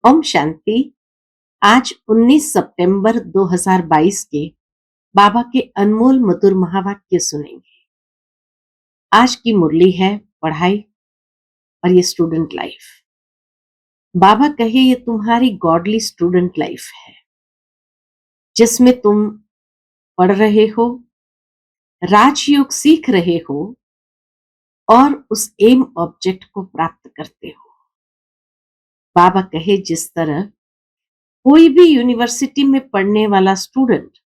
ओम शांति। आज 19 सितंबर 2022 के बाबा के अनमोल मधुर महावाक्य सुनेंगे। आज की मुरली है पढ़ाई और ये स्टूडेंट लाइफ। बाबा कहे ये तुम्हारी गॉडली स्टूडेंट लाइफ है, जिसमें तुम पढ़ रहे हो, राजयोग सीख रहे हो और उस एम ऑब्जेक्ट को प्राप्त करते हो। बाबा कहे जिस तरह कोई भी यूनिवर्सिटी में पढ़ने वाला स्टूडेंट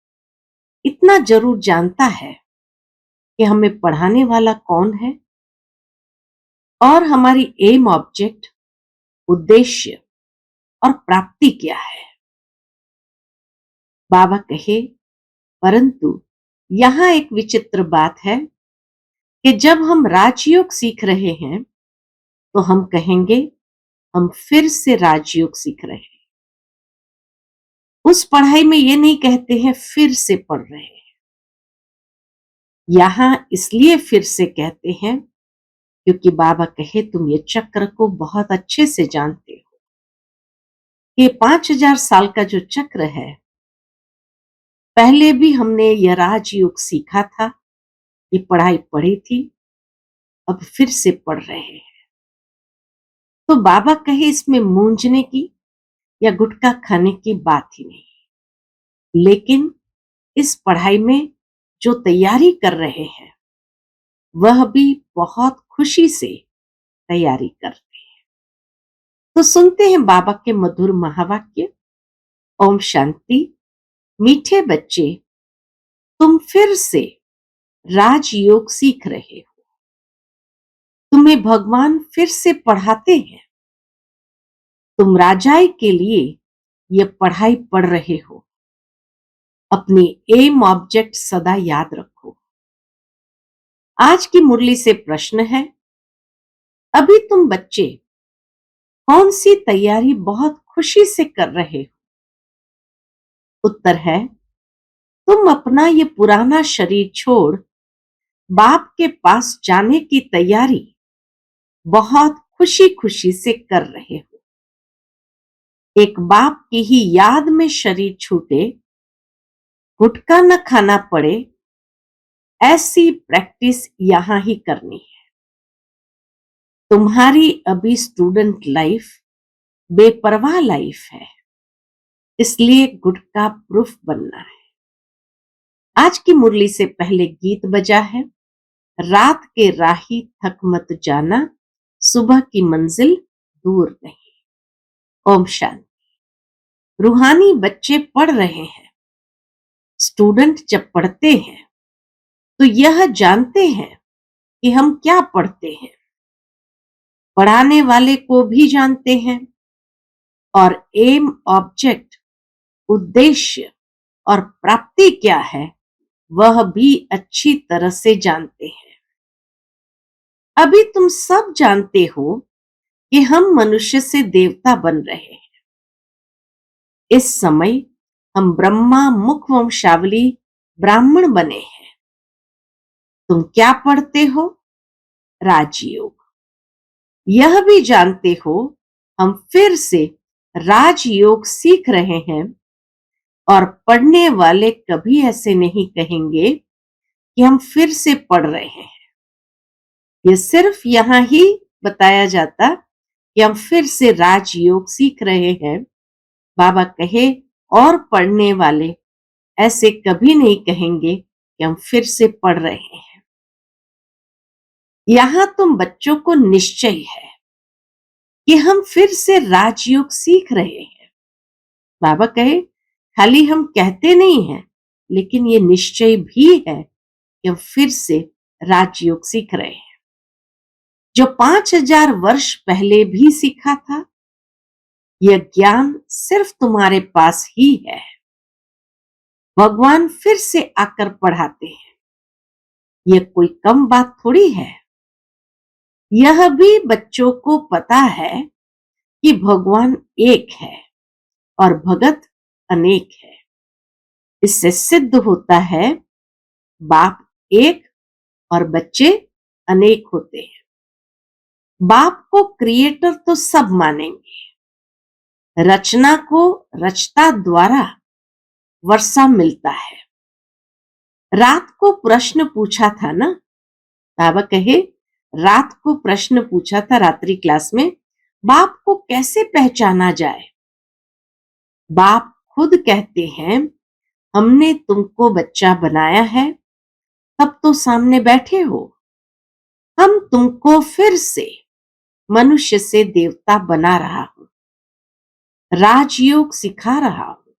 इतना जरूर जानता है कि हमें पढ़ाने वाला कौन है और हमारी एम ऑब्जेक्ट, उद्देश्य और प्राप्ति क्या है। बाबा कहे परंतु यहां एक विचित्र बात है कि जब हम राजयोग सीख रहे हैं तो हम कहेंगे हम फिर से राजयोग सीख रहे हैं। उस पढ़ाई में ये नहीं कहते हैं फिर से पढ़ रहे हैं। यहां इसलिए फिर से कहते हैं क्योंकि बाबा कहे तुम ये चक्र को बहुत अच्छे से जानते हो। ये 5000 साल का जो चक्र है, पहले भी हमने यह राजयोग सीखा था, ये पढ़ाई पढ़ी थी, अब फिर से पढ़ रहे हैं। तो बाबा कहे इसमें मूंझने की या गुटखा खाने की बात ही नहीं, लेकिन इस पढ़ाई में जो तैयारी कर रहे हैं वह भी बहुत खुशी से तैयारी करते हैं। तो सुनते हैं बाबा के मधुर महावाक्य। ओम शांति। मीठे बच्चे, तुम फिर से राजयोग सीख रहे हो। तुम्हें भगवान फिर से पढ़ाते हैं। तुम राजाई के लिए यह पढ़ाई पढ़ रहे हो। अपनी एम ऑब्जेक्ट सदा याद रखो। आज की मुरली से प्रश्न है, अभी तुम बच्चे कौन सी तैयारी बहुत खुशी से कर रहे हो? उत्तर है, तुम अपना ये पुराना शरीर छोड़ बाप के पास जाने की तैयारी बहुत खुशी खुशी से कर रहे हो। एक बाप की ही याद में शरीर छूटे, गुटखा न खाना पड़े, ऐसी प्रैक्टिस यहां ही करनी है। तुम्हारी अभी स्टूडेंट लाइफ बेपरवाह लाइफ है, इसलिए गुटखा प्रूफ बनना है। आज की मुरली से पहले गीत बजा है, रात के राही थक मत जाना, सुबह की मंजिल दूर नहीं। ओम शांति। रूहानी बच्चे पढ़ रहे हैं। स्टूडेंट जब पढ़ते हैं तो यह जानते हैं कि हम क्या पढ़ते हैं, पढ़ाने वाले को भी जानते हैं और एम ऑब्जेक्ट, उद्देश्य और प्राप्ति क्या है वह भी अच्छी तरह से जानते हैं। अभी तुम सब जानते हो कि हम मनुष्य से देवता बन रहे हैं। इस समय हम ब्रह्मा मुख वंशावली ब्राह्मण बने हैं। तुम क्या पढ़ते हो? राजयोग। यह भी जानते हो हम फिर से राजयोग सीख रहे हैं और पढ़ने वाले कभी ऐसे नहीं कहेंगे कि हम फिर से पढ़ रहे हैं। यह सिर्फ यहां ही बताया जाता कि हम फिर से राजयोग सीख रहे हैं। बाबा कहे और पढ़ने वाले ऐसे कभी नहीं कहेंगे कि हम फिर से पढ़ रहे हैं। यहां तुम बच्चों को निश्चय है कि हम फिर से राजयोग सीख रहे हैं। बाबा कहे खाली हम कहते नहीं हैं, लेकिन ये निश्चय भी है कि हम फिर से राजयोग सीख रहे हैं। जो 5000 वर्ष पहले भी सीखा था, यह ज्ञान सिर्फ तुम्हारे पास ही है। भगवान फिर से आकर पढ़ाते हैं। यह कोई कम बात थोड़ी है। यह भी बच्चों को पता है कि भगवान एक है और भगत अनेक है। इससे सिद्ध होता है बाप एक और बच्चे अनेक होते हैं। बाप को क्रिएटर तो सब मानेंगे, रचना को रचता द्वारा वर्षा मिलता है। रात को प्रश्न पूछा था ना, बाबा कहे, रात को प्रश्न पूछा था रात्रि क्लास में, बाप को कैसे पहचाना जाए? बाप खुद कहते हैं, हमने तुमको बच्चा बनाया है, तब तो सामने बैठे हो। हम तुमको फिर से मनुष्य से देवता बना रहा हूं, राजयोग सिखा रहा हूं,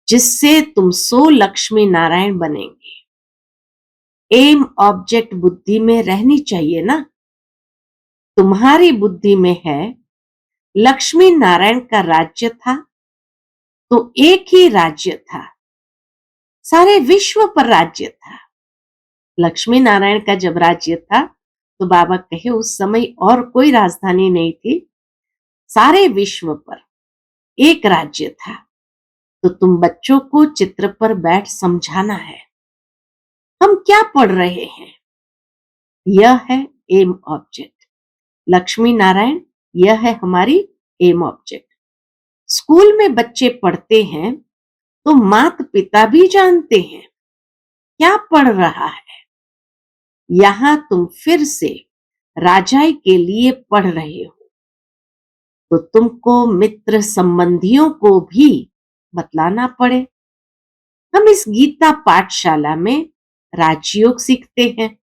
जिससे तुम सो लक्ष्मी नारायण बनेंगे। एम ऑब्जेक्ट बुद्धि में रहनी चाहिए ना। तुम्हारी बुद्धि में है लक्ष्मी नारायण का राज्य था, तो एक ही राज्य था, सारे विश्व पर राज्य था। लक्ष्मी नारायण का जब राज्य था तो बाबा कहे उस समय और कोई राजधानी नहीं थी, सारे विश्व पर एक राज्य था। तो तुम बच्चों को चित्र पर बैठ समझाना है हम क्या पढ़ रहे हैं। यह है एम ऑब्जेक्ट। लक्ष्मी नारायण यह है हमारी एम ऑब्जेक्ट। स्कूल में बच्चे पढ़ते हैं तो माता पिता भी जानते हैं क्या पढ़ रहा है। यहां तुम फिर से राजाई के लिए पढ़ रहे हो, तो तुमको मित्र संबंधियों को भी बतलाना पड़े। हम इस गीता पाठशाला में राजयोग सीखते हैं,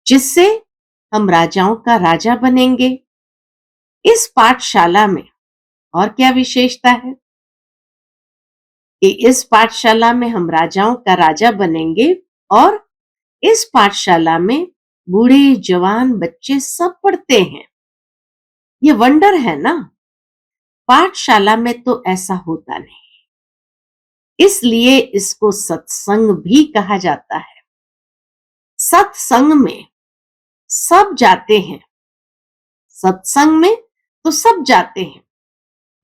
जिससे हम राजाओं का राजा बनेंगे। इस पाठशाला में और क्या विशेषता है कि इस पाठशाला में हम राजाओं का राजा बनेंगे और इस पाठशाला में बूढ़े जवान बच्चे सब पढ़ते हैं। ये वंडर है ना। पाठशाला में तो ऐसा होता नहीं, इसलिए इसको सत्संग भी कहा जाता है। सत्संग में सब जाते हैं, सत्संग में तो सब जाते हैं,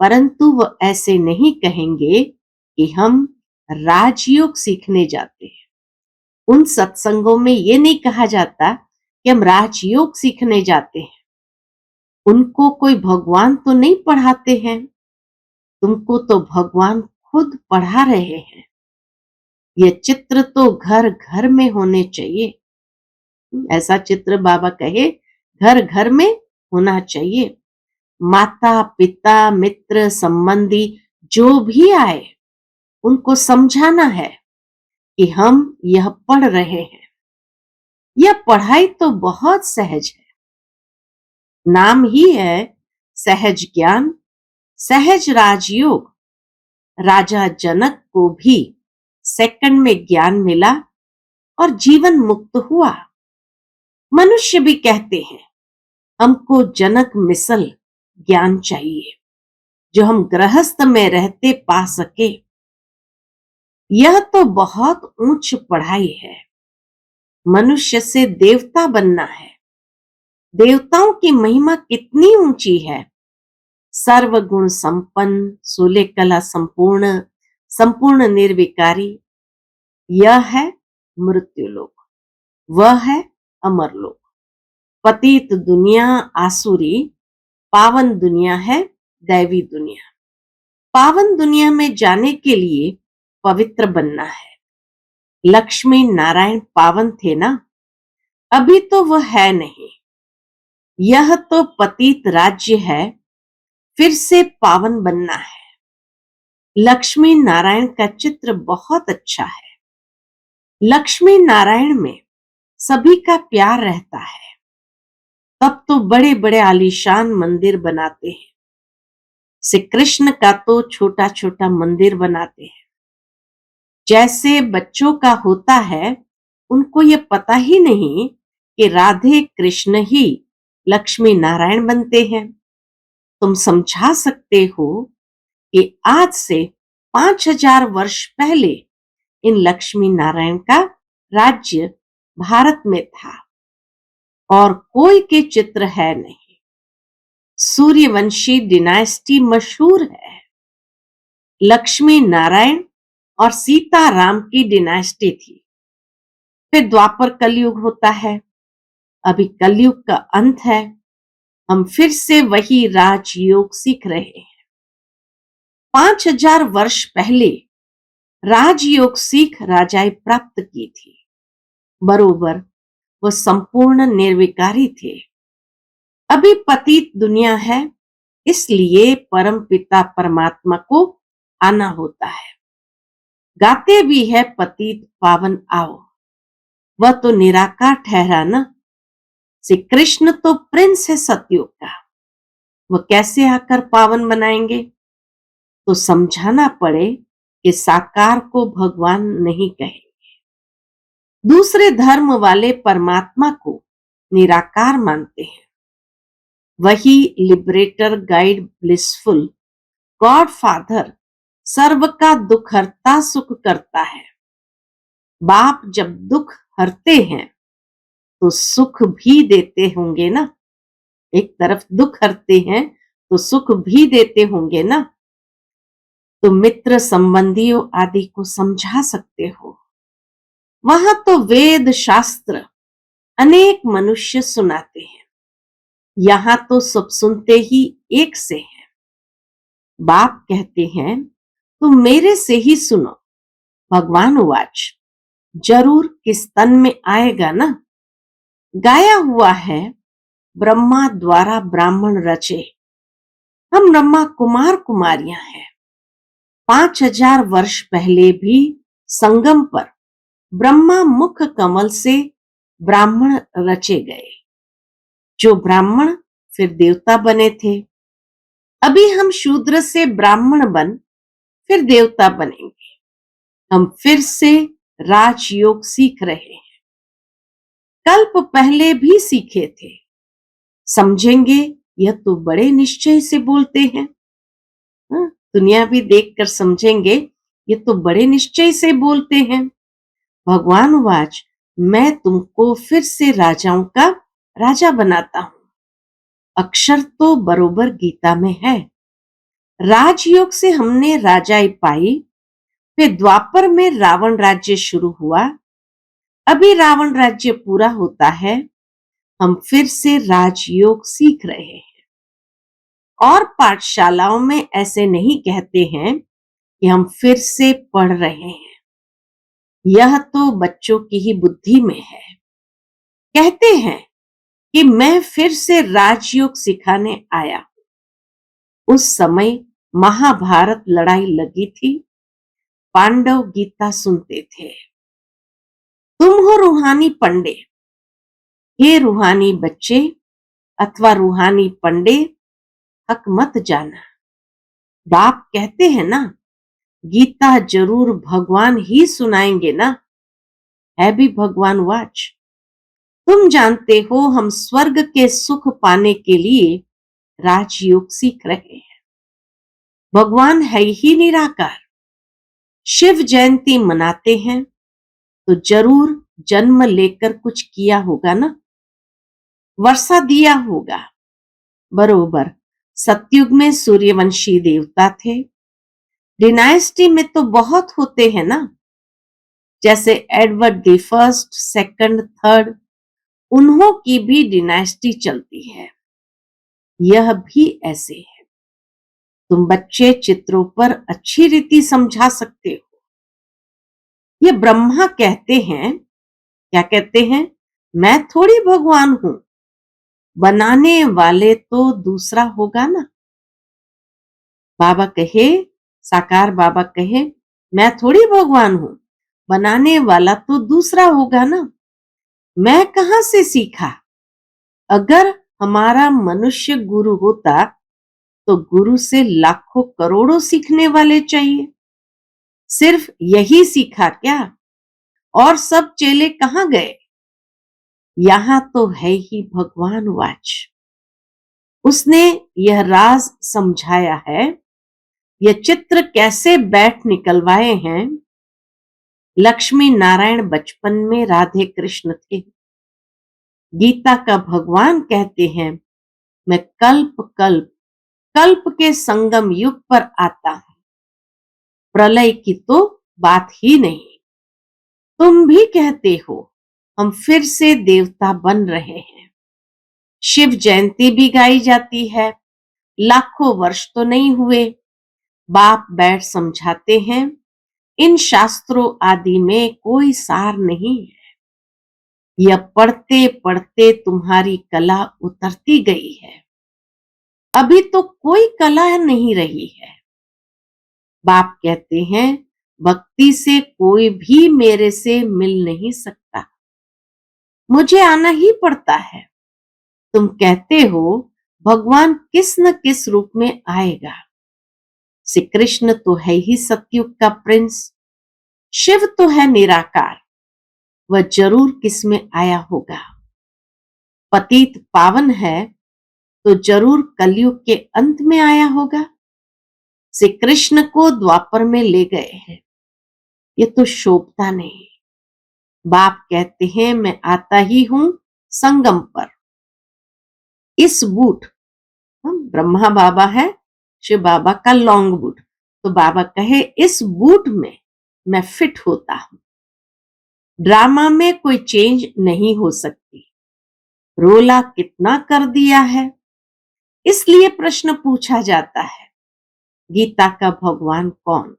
परंतु वो ऐसे नहीं कहेंगे कि हम राजयोग सीखने जाते हैं। उन सत्संगों में ये नहीं कहा जाता कि हम राजयोग सीखने जाते हैं। उनको कोई भगवान तो नहीं पढ़ाते हैं, तुमको तो भगवान खुद पढ़ा रहे हैं। ये चित्र तो घर घर में होने चाहिए। ऐसा चित्र बाबा कहे घर घर में होना चाहिए। माता पिता मित्र संबंधी जो भी आए उनको समझाना है कि हम यह पढ़ रहे हैं। यह पढ़ाई तो बहुत सहज है, नाम ही है सहज ज्ञान, सहज राजयोग। राजा जनक को भी सेकंड में ज्ञान मिला और जीवन मुक्त हुआ। मनुष्य भी कहते हैं हमको जनक मिसल ज्ञान चाहिए, जो हम गृहस्थ में रहते पा सके। यह तो बहुत ऊंच पढ़ाई है। मनुष्य से देवता बनना है। देवताओं की महिमा कितनी ऊंची है। सर्वगुण संपन्न, सोले कला संपूर्ण, संपूर्ण निर्विकारी। यह है मृत्यु लोक, वह है अमर लोक। पतित दुनिया आसुरी, पावन दुनिया है दैवी दुनिया। पावन दुनिया में जाने के लिए पवित्र बनना है। लक्ष्मी नारायण पावन थे ना, अभी तो वह है नहीं। यह तो पतित राज्य है, फिर से पावन बनना है। लक्ष्मी नारायण का चित्र बहुत अच्छा है। लक्ष्मी नारायण में सभी का प्यार रहता है, तब तो बड़े बड़े आलीशान मंदिर बनाते हैं। श्री कृष्ण का तो छोटा छोटा मंदिर बनाते हैं। जैसे बच्चों का होता है, उनको ये पता ही नहीं कि राधे कृष्ण ही लक्ष्मी नारायण बनते हैं। तुम समझा सकते हो कि आज से 5000 वर्ष पहले इन लक्ष्मी नारायण का राज्य भारत में था और कोई के चित्र है नहीं। सूर्यवंशी डिनाइस्टी मशहूर है। लक्ष्मी नारायण और सीता राम की डिनाइस्टी थी। फिर द्वापर कलयुग होता है, अभी कलयुग का अंत है। हम फिर से वही राजयोग सीख रहे हैं। 5000 वर्ष पहले राजयोग सीख राजाएं प्राप्त की थी। बरोबर वो संपूर्ण निर्विकारी थे। अभी पतित दुनिया है, इसलिए परम पिता परमात्मा को आना होता है। गाते भी है पतित पावन आओ, वह तो निराकार ठहरा ना। श्री कृष्ण तो प्रिंस है सतयुग का, वह कैसे आकर पावन बनाएंगे? तो समझाना पड़े कि साकार को भगवान नहीं कहेंगे। दूसरे धर्म वाले परमात्मा को निराकार मानते हैं। वही liberator, guide, blissful, God Father, सर्व का दुख हरता, सुख करता है। बाप जब दुख हरते हैं तो सुख भी देते होंगे ना। एक तरफ दुख हरते हैं तो सुख भी देते होंगे ना। तो मित्र संबंधियों आदि को समझा सकते हो। वहां तो वेद शास्त्र अनेक मनुष्य सुनाते हैं, यहां तो सब सुनते ही एक से हैं। बाप कहते हैं तुम मेरे से ही सुनो। भगवान वाच जरूर किस तन में आएगा ना। गाया हुआ है ब्रह्मा द्वारा ब्राह्मण रचे, हम ब्रह्मा कुमार कुमारियां हैं। 5000 वर्ष पहले भी संगम पर ब्रह्मा मुख कमल से ब्राह्मण रचे गए। जो ब्राह्मण फिर देवता बने थे। अभी हम शूद्र से ब्राह्मण बन फिर देवता बनेंगे। हम फिर से राजयोग सीख रहे हैं। कल्प पहले भी सीखे थे। समझेंगे यह तो बड़े निश्चय से बोलते हैं। दुनिया भी देखकर समझेंगे ये तो बड़े निश्चय से बोलते हैं। भगवान वाच मैं तुमको फिर से राजाओं का राजा बनाता हूं। अक्षर तो बरोबर गीता में है। राजयोग से हमने राजाई पाई, फिर द्वापर में रावण राज्य शुरू हुआ। अभी रावण राज्य पूरा होता है, हम फिर से राजयोग सीख रहे हैं। और पाठशालाओं में ऐसे नहीं कहते हैं कि हम फिर से पढ़ रहे हैं। यह तो बच्चों की ही बुद्धि में है। कहते हैं कि मैं फिर से राजयोग सिखाने आया। उस समय महाभारत लड़ाई लगी थी। पांडव गीता सुनते थे। तुम हो रूहानी पंडे। हे रूहानी बच्चे अथवा रूहानी पंडे, हक मत जाना। बाप कहते हैं ना, गीता जरूर भगवान ही सुनाएंगे ना। है भी भगवान वाच। तुम जानते हो हम स्वर्ग के सुख पाने के लिए राजयोग सीख रहे हैं। भगवान है ही निराकार। शिव जयंती मनाते हैं तो जरूर जन्म लेकर कुछ किया होगा ना। वर्षा दिया होगा। बरोबर सतयुग में सूर्यवंशी देवता थे। डिनाइस्टी में तो बहुत होते हैं ना, जैसे Edward the first, second, third, उन्हों की भी डिनाइस्टी चलती है। यह भी ऐसे है। तुम बच्चे चित्रों पर अच्छी रीति समझा सकते हो। ये ब्रह्मा कहते हैं, क्या कहते हैं? मैं थोड़ी भगवान हूं, बनाने वाले तो दूसरा होगा ना। बाबा कहे, साकार बाबा कहे, मैं थोड़ी भगवान हूं, बनाने वाला तो दूसरा होगा ना। मैं कहां से सीखा? अगर हमारा मनुष्य गुरु होता तो गुरु से लाखों करोड़ों सीखने वाले चाहिए। सिर्फ यही सीखा क्या? और सब चेले कहां गए? यहां तो है ही भगवान वाच। उसने यह राज समझाया है। यह चित्र कैसे बैठ निकलवाए हैं। लक्ष्मी नारायण बचपन में राधे कृष्ण थे। गीता का भगवान कहते हैं मैं कल्प कल्प कल्प के संगम युग पर आता हूं। प्रलय की तो बात ही नहीं। तुम भी कहते हो हम फिर से देवता बन रहे हैं। शिव जयंती भी गाई जाती है। लाखों वर्ष तो नहीं हुए, बाप बैठ समझाते हैं, इन शास्त्रों आदि में कोई सार नहीं है। यह पढ़ते पढ़ते तुम्हारी कला उतरती गई है, अभी तो कोई कला नहीं रही है। बाप कहते हैं, भक्ति से कोई भी मेरे से मिल नहीं सकता, मुझे आना ही पड़ता है। तुम कहते हो भगवान किस न किस रूप में आएगा। श्री कृष्ण तो है ही सतयुग का प्रिंस, शिव तो है निराकार, वह जरूर किस में आया होगा। पतित पावन है तो जरूर कलयुग के अंत में आया होगा। श्री कृष्ण को द्वापर में ले गए हैं, ये तो शोभता नहीं। बाप कहते हैं, मैं आता ही हूं संगम पर। इस बूट, ब्रह्मा बाबा है, शिव बाबा का लॉन्ग बूट, तो बाबा कहे इस बूट में मैं फिट होता हूं। ड्रामा में कोई चेंज नहीं हो सकती। रोला कितना कर दिया है, इसलिए प्रश्न पूछा जाता है, गीता का भगवान कौन।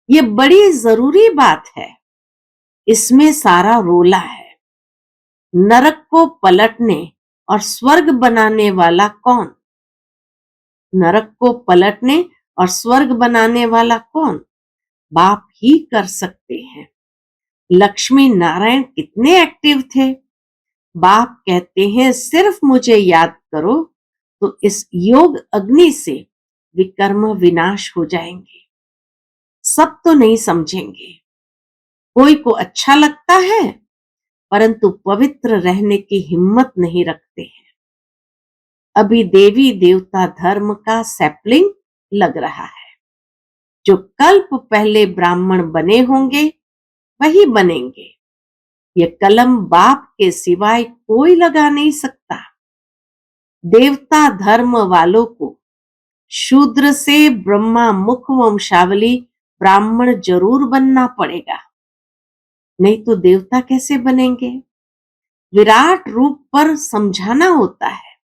ये बड़ी जरूरी बात है, इसमें सारा रोला है। नरक को पलटने और स्वर्ग बनाने वाला कौन। नरक को पलटने और स्वर्ग बनाने वाला कौन, बाप ही कर सकते हैं। लक्ष्मी नारायण कितने एक्टिव थे। बाप कहते हैं, सिर्फ मुझे याद करो तो इस योग अग्नि से विकर्म विनाश हो जाएंगे। सब तो नहीं समझेंगे, कोई को अच्छा लगता है परंतु पवित्र रहने की हिम्मत नहीं रखते हैं। अभी देवी देवता धर्म का सैपलिंग लग रहा है। जो कल्प पहले ब्राह्मण बने होंगे वही बनेंगे। ये कलम बाप के सिवाय कोई लगा नहीं सकता। देवता धर्म वालों को शूद्र से ब्रह्मा मुख वंशावली ब्राह्मण जरूर बनना पड़ेगा, नहीं तो देवता कैसे बनेंगे। विराट रूप पर समझाना होता है,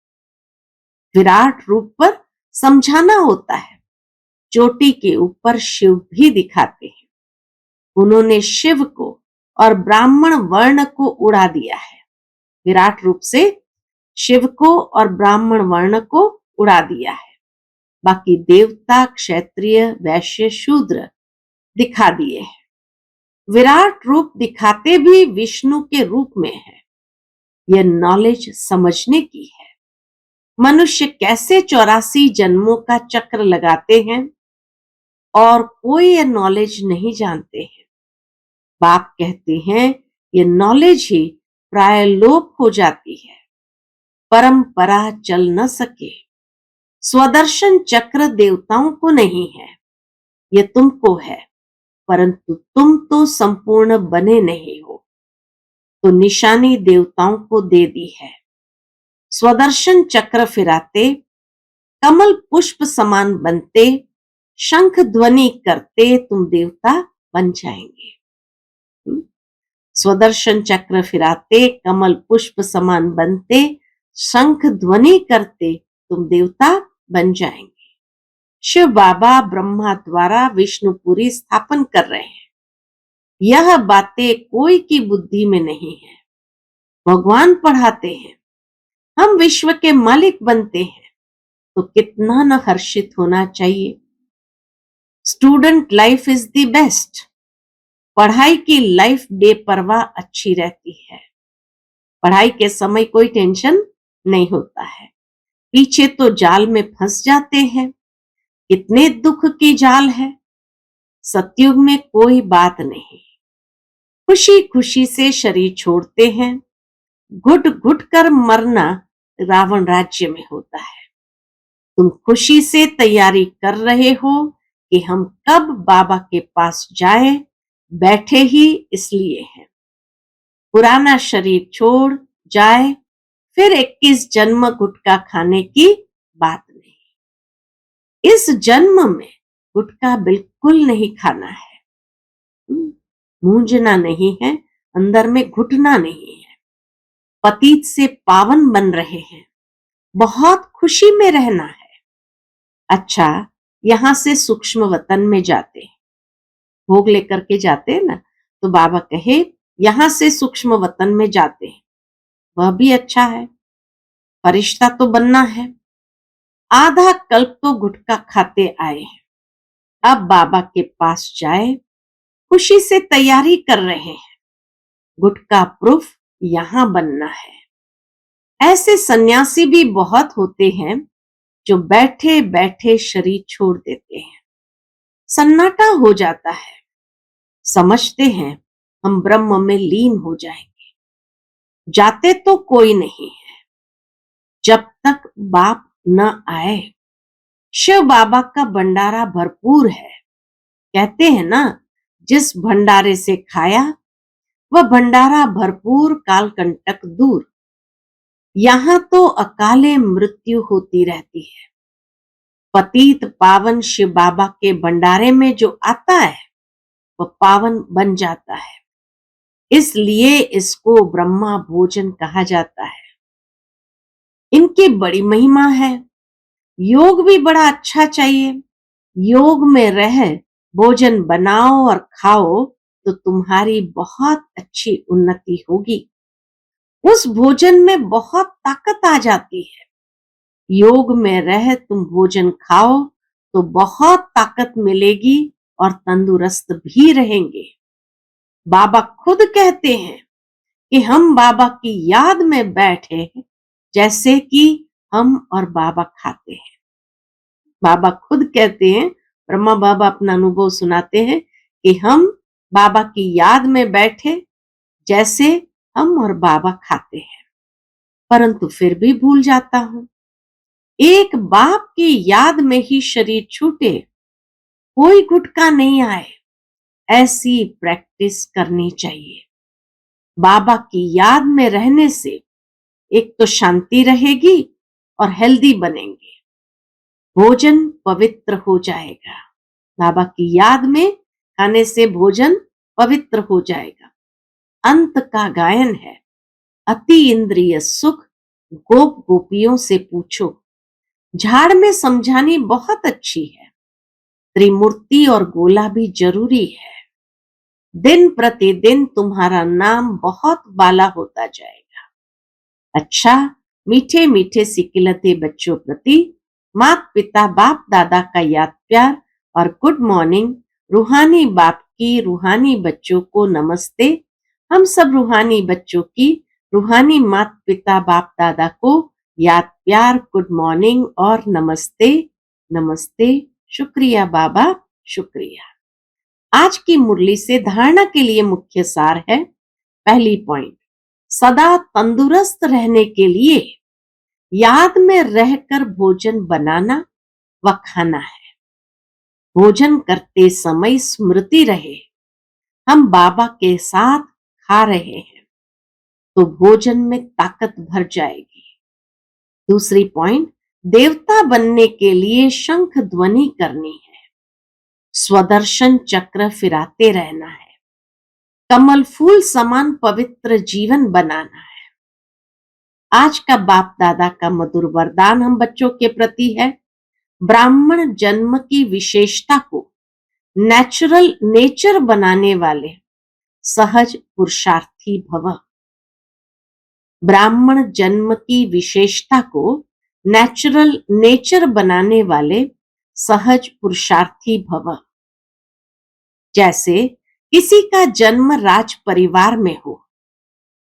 विराट रूप पर समझाना होता है। चोटी के ऊपर शिव भी दिखाते हैं। उन्होंने शिव को और ब्राह्मण वर्ण को उड़ा दिया है। विराट रूप से शिव को और ब्राह्मण वर्ण को उड़ा दिया है, बाकी देवता क्षत्रिय वैश्य शूद्र दिखा दिए हैं। विराट रूप दिखाते भी विष्णु के रूप में है। यह नॉलेज समझने की है। मनुष्य कैसे 84 जन्मों का चक्र लगाते हैं और कोई यह नॉलेज नहीं जानते हैं। बाप कहते हैं, ये नॉलेज ही प्राय लोप हो जाती है, परंपरा चल न सके। स्वदर्शन चक्र देवताओं को नहीं है, ये तुमको है, परंतु तुम तो संपूर्ण बने नहीं हो, तो निशानी देवताओं को दे दी है। स्वदर्शन चक्र फिराते, कमल पुष्प समान बनते, शंख ध्वनि करते तुम देवता बन जाएंगे। स्वदर्शन चक्र फिराते, कमल पुष्प समान बनते, शंख ध्वनि करते तुम देवता बन जाएंगे। शिव बाबा ब्रह्मा द्वारा विष्णुपुरी स्थापन कर रहे हैं। यह बातें कोई की बुद्धि में नहीं है, भगवान पढ़ाते हैं। हम विश्व के मालिक बनते हैं तो कितना न हर्षित होना चाहिए। Student life is the best. पढ़ाई की लाइफ बेपरवाह अच्छी रहती है। पढ़ाई के समय कोई टेंशन नहीं होता है, पीछे तो जाल में फंस जाते हैं। कितने दुख की जाल है। सतयुग में कोई बात नहीं, खुशी खुशी से शरीर छोड़ते हैं। घुट घुट कर मरना रावण राज्य में होता है। तुम खुशी से तैयारी कर रहे हो कि हम कब बाबा के पास जाएं, बैठे ही इसलिए हैं। पुराना शरीर छोड़ जाए फिर 21 जन्म गुटखा खाने की बात नहीं। इस जन्म में गुटखा बिल्कुल नहीं खाना है। मूंझना नहीं है, अंदर में घुटना नहीं है। पतित से पावन बन रहे हैं, बहुत खुशी में रहना है। अच्छा, यहाँ से सूक्ष्म वतन में जाते हैं, भोग लेकर के जाते हैं ना, तो बाबा कहे यहाँ से सूक्ष्म वतन में जाते हैं, वह भी अच्छा है, फरिश्ता तो बनना है। आधा कल्प तो गुटखा खाते आए हैं, अब बाबा के पास जाए, खुशी से तैयारी कर रहे हैं, गुटखा प्रूफ यहाँ बनना है। ऐसे सन्यासी भी बहुत होते हैं जो बैठे बैठे शरीर छोड़ देते हैं, सन्नाटा हो जाता है, समझते हैं हम ब्रह्म में लीन हो जाएंगे। जाते तो कोई नहीं है जब तक बाप न आए। शिव बाबा का भंडारा भरपूर है, कहते हैं ना, जिस भंडारे से खाया वह भंडारा भरपूर, कालकंटक दूर। यहाँ तो अकाले मृत्यु होती रहती है। पतित पावन शिव बाबा के भंडारे में जो आता है वह पावन बन जाता है, इसलिए इसको ब्रह्मा भोजन कहा जाता है। इनकी बड़ी महिमा है। योग भी बड़ा अच्छा चाहिए। योग में रह भोजन बनाओ और खाओ तो तुम्हारी बहुत अच्छी उन्नति होगी। उस भोजन में बहुत ताकत आ जाती है। योग में रह तुम भोजन खाओ तो बहुत ताकत मिलेगी और तंदुरुस्त भी रहेंगे। बाबा खुद कहते हैं कि हम बाबा की याद में बैठे हैं, जैसे कि हम और बाबा खाते हैं। बाबा खुद कहते हैं, ब्रह्मा बाबा अपना अनुभव सुनाते हैं कि हम बाबा की याद में बैठे जैसे हम और बाबा खाते हैं, परंतु फिर भी भूल जाता हूं। एक बाप की याद में ही शरीर छूटे, कोई गुटका नहीं आए, ऐसी प्रैक्टिस करनी चाहिए। बाबा की याद में रहने से एक तो शांति रहेगी और हेल्दी बनेंगे, भोजन पवित्र हो जाएगा। बाबा की याद में खाने से भोजन पवित्र हो जाएगा। अंत का गायन है, अति इंद्रिय सुख गोप गोपियों से पूछो। झाड़ में समझानी बहुत अच्छी है, त्रिमूर्ति और गोला भी जरूरी है। दिन प्रतिदिन तुम्हारा नाम बहुत बाला होता जाएगा। अच्छा, मीठे मीठे सिकिलते बच्चों प्रति माता पिता बाप दादा का याद प्यार और गुड मॉर्निंग। रूहानी बाप की रूहानी बच्चों को नमस्ते। हम सब रूहानी बच्चों की रूहानी माता पिता बाप दादा को याद प्यार, गुड मॉर्निंग और नमस्ते। नमस्ते, शुक्रिया बाबा, शुक्रिया। आज की मुरली से धारणा के लिए मुख्य सार है। पहली पॉइंट, सदा तंदुरुस्त रहने के लिए याद में रहकर भोजन बनाना व खाना है। भोजन करते समय स्मृति रहे हम बाबा के साथ खा रहे हैं, तो भोजन में ताकत भर जाएगी। दूसरी पॉइंट, देवता बनने के लिए शंख ध्वनि करनी है, स्वदर्शन चक्र फिराते रहना है, कमल फूल समान पवित्र जीवन बनाना है। आज का बाप दादा का मधुर वरदान हम बच्चों के प्रति है, ब्राह्मण जन्म की विशेषता को नेचर बनाने वाले सहज पुरुषार्थी भव। ब्राह्मण जन्म की विशेषता को नेचर बनाने वाले सहज पुरुषार्थी भव। जैसे किसी का जन्म राज परिवार में हो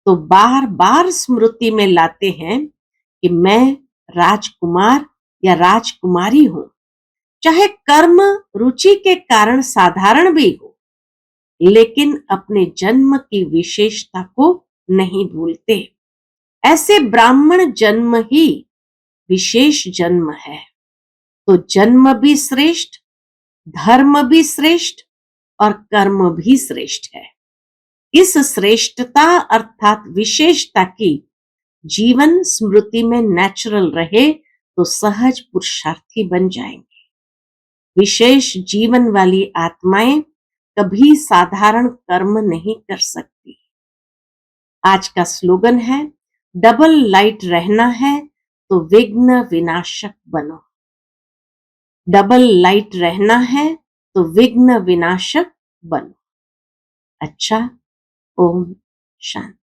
तो बार बार स्मृति में लाते हैं कि मैं राजकुमार या राजकुमारी हूं, चाहे कर्म रुचि के कारण साधारण भी हो, लेकिन अपने जन्म की विशेषता को नहीं भूलते। ऐसे ब्राह्मण जन्म ही विशेष जन्म है। तो जन्म भी श्रेष्ठ, धर्म भी श्रेष्ठ और कर्म भी श्रेष्ठ है। इस श्रेष्ठता अर्थात विशेषता की जीवन स्मृति में नेचुरल रहे तो सहज पुरुषार्थी बन जाएंगे। विशेष जीवन वाली आत्माएं कभी साधारण कर्म नहीं कर सकती। आज का स्लोगन है, डबल लाइट रहना है तो विघ्न विनाशक बनो। डबल लाइट रहना है तो विघ्न विनाशक बनो। अच्छा, ओम शांति।